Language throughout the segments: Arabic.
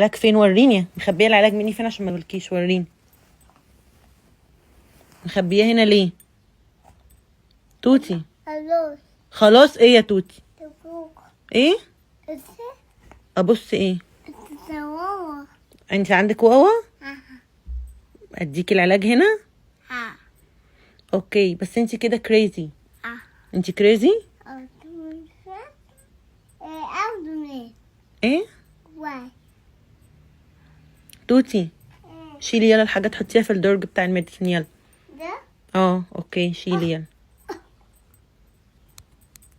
العلاج فين؟ وريني. مخبيه العلاج مني فين عشان ما اقولكيش؟ وريني. مخبيه هنا ليه توتي؟ خلاص. خلاص ايه يا توتي؟ تبوك. ايه انت ابص ايه؟ سواوا. انت عندك واوا؟ ها اديكي العلاج هنا. ها اوكي بس انت كده كريزي. ها. انت كريزي. ايه واي. توتي شيلي يلا الحاجات حطيها في الدرج بتاع الميديسن يلا. ده اوكي شيلي يلا.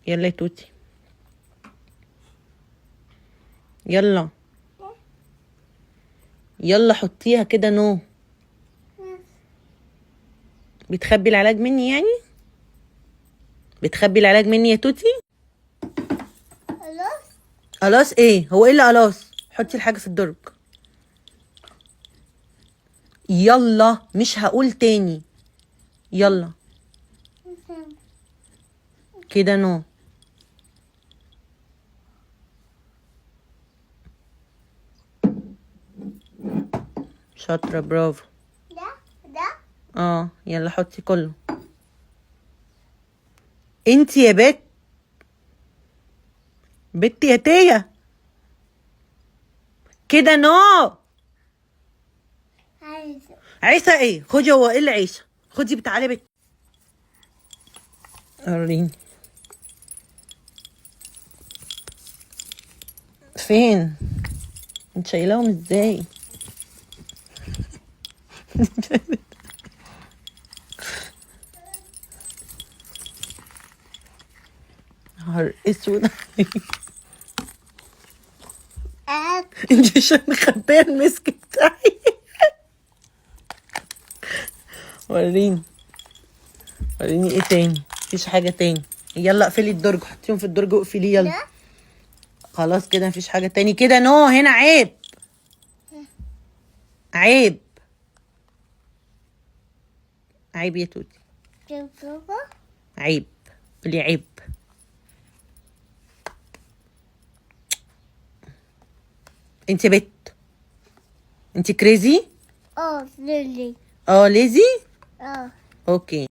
يلا يا توتي يلا يلا حطيها كده. نو بتخبي العلاج مني يعني؟ بتخبي العلاج مني يا توتي؟ خلاص. خلاص ايه؟ هو ايه اللي خلاص؟ حطي الحاجه في الدرج يلا. مش هقول تاني. يلا كده. نو شاطره برافو. ده يلا حطي كله. انتي يا بت يا تيا كده. نو عايزه. عيسى ايه؟ خدي. هو ايه اللي عيسى؟ خدي بتعالي بت. وريني فين؟ انت شايلاهم ازاي؟ نهار اسود. انت مش مخبيه المسك بتاعي. وريني ايه تاني؟ مفيش حاجه تاني. يلا اقفلي الدرج. حطيهم في الدرج واقفليه يلا. ده خلاص كده مفيش حاجه تاني كده. نو هنا عيب. عيب عيب يا توتي. تبوك. عيب. قولي عيب. انت بت. انت كريزي. ليلي. ليزي. اه اوكي.